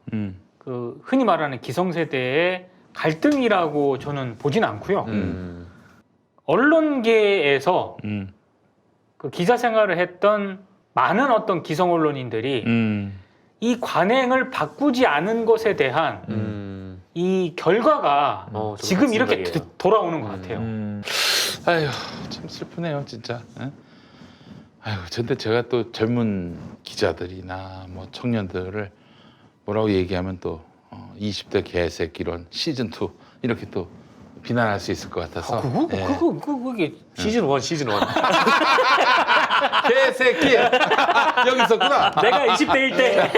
그 흔히 말하는 기성세대의 갈등이라고 저는 보진 않고요. 언론계에서 그 기자 생활을 했던 많은 어떤 기성 언론인들이 이 관행을 바꾸지 않은 것에 대한 이 결과가 지금 이렇게 돌아오는 것 같아요. 아휴 참 슬프네요 진짜. 아휴 근데 제가 또 젊은 기자들이나 뭐 청년들을 뭐라고 얘기하면 또 20대 개새끼론 시즌 2 이렇게 또 비난할 수 있을 것 같아서. 예. 그게 시즌 1 시즌 1 개새끼 여기 있었구나. 내가 20대일 때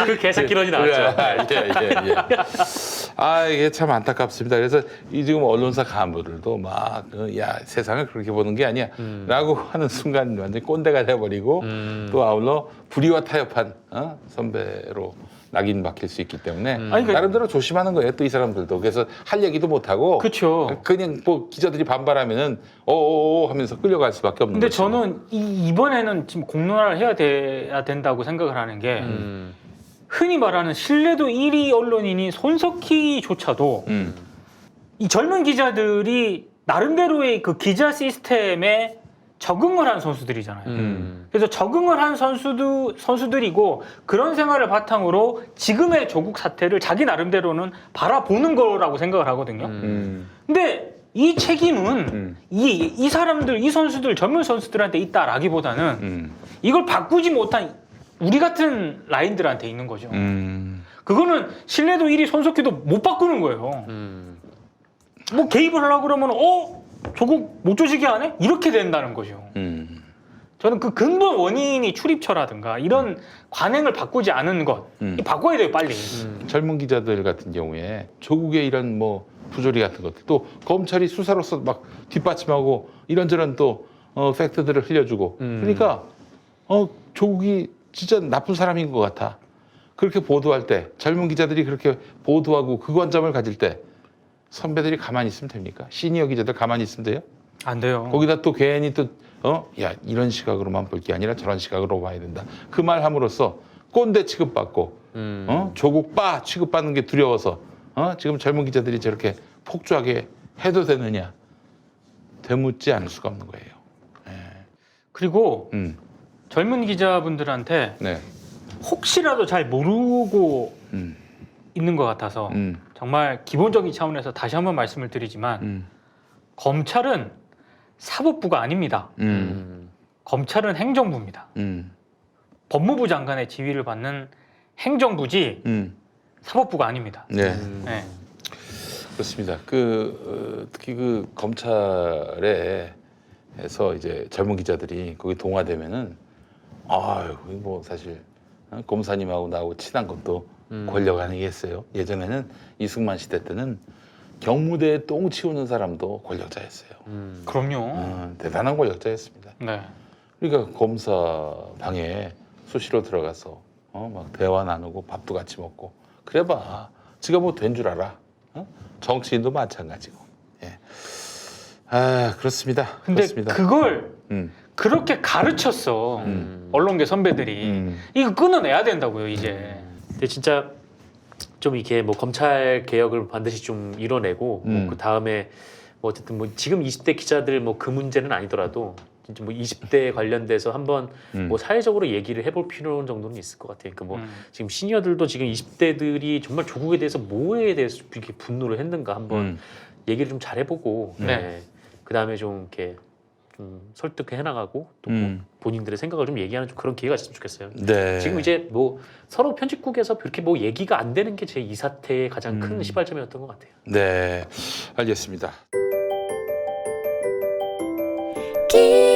그 개새끼런이 나왔죠. 예. 아 이게 참 안타깝습니다. 그래서 이 지금 언론사 간부들도 막 야 세상을 그렇게 보는 게 아니야라고 하는 순간 완전 꼰대가 돼버리고 또 아울러 불의와 타협한 선배로 낙인 박힐 수 있기 때문에 아니, 나름대로 조심하는 거예요. 또 이 사람들도 그래서 할 얘기도 못 하고 그렇죠. 그냥 뭐 기자들이 반발하면은 어어어 하면서 끌려갈 수밖에 없는 근데 거죠. 저는 이번에는 지금 공론화를 해야 된다고 생각을 하는 게 흔히 말하는 신뢰도 1위 언론인인 손석희조차도 이 젊은 기자들이 나름대로의 그 기자 시스템에 적응을 한 선수들이잖아요. 그래서 적응을 한 선수들이고 그런 생활을 바탕으로 지금의 조국 사태를 자기 나름대로는 바라보는 거라고 생각을 하거든요. 근데 이 책임은 이 사람들, 이 선수들, 젊은 선수들한테 있다라기보다는 이걸 바꾸지 못한 우리 같은 라인들한테 있는 거죠. 그거는 신뢰도 1위 손석희도 못 바꾸는 거예요. 뭐 개입을 하려고 그러면 조국 못 조지게 하네? 이렇게 된다는 거죠. 저는 그 근본 원인이 출입처라든가 이런 관행을 바꾸지 않은 것 바꿔야 돼요 빨리. 젊은 기자들 같은 경우에 조국의 이런 뭐 부조리 같은 것들 또 검찰이 수사로서 막 뒷받침하고 이런저런 또 팩트들을 흘려주고 그러니까 조국이 진짜 나쁜 사람인 것 같아. 그렇게 보도할 때 젊은 기자들이 그렇게 보도하고 그 관점을 가질 때 선배들이 가만히 있으면 됩니까? 시니어 기자들 가만히 있으면 돼요? 안 돼요. 거기다 또 괜히 또 야 이런 시각으로만 볼 게 아니라 저런 시각으로 봐야 된다. 그 말 함으로써 꼰대 취급받고 조국 빠 취급받는 게 두려워서 지금 젊은 기자들이 저렇게 폭주하게 해도 되느냐? 되묻지 않을 수가 없는 거예요. 그리고 젊은 기자분들한테 네. 혹시라도 잘 모르고 있는 것 같아서 정말 기본적인 차원에서 다시 한번 말씀을 드리지만 검찰은 사법부가 아닙니다. 검찰은 행정부입니다. 법무부 장관의 지휘를 받는 행정부지 사법부가 아닙니다. 네. 네. 그렇습니다. 특히 그 검찰에서 이제 젊은 기자들이 거기 동화되면은 뭐 사실 검사님하고 나하고 친한 것도 권력 아니겠어요? 예전에는 이승만 시대 때는 경무대에 똥 치우는 사람도 권력자였어요. 그럼요. 대단한 권력자였습니다. 네. 그러니까 검사 방에 수시로 들어가서 막 대화 나누고 밥도 같이 먹고 그래봐. 지가 뭐 된 줄 알아? 정치인도 마찬가지고. 예. 그렇습니다. 근데 그렇습니다. 그걸 음. 그렇게 가르쳤어. 언론계 선배들이. 이거 끊어내야 된다고요, 이제. 근데 진짜 좀 이렇게 뭐 검찰 개혁을 반드시 좀 이뤄내고 뭐 그 다음에 뭐 어쨌든 뭐 지금 20대 기자들 뭐 그 문제는 아니더라도 진짜 뭐 20대 관련돼서 한번 뭐 사회적으로 얘기를 해볼 필요 정도는 있을 것 같아요. 그러니까 뭐 지금 시니어들도 지금 20대들이 정말 조국에 대해서 뭐에 대해서 이렇게 분노를 했는가 한번 얘기를 좀 잘 해보고 그 다음에 좀 이렇게 좀 설득해 나가고 또 뭐 본인들의 생각을 좀 얘기하는 좀 그런 기회가 있으면 좋겠어요. 네. 지금 이제 뭐 서로 편집국에서 그렇게 뭐 얘기가 안 되는 게 제 이 사태의 가장 큰 시발점이었던 것 같아요. 네. 알겠습니다. 기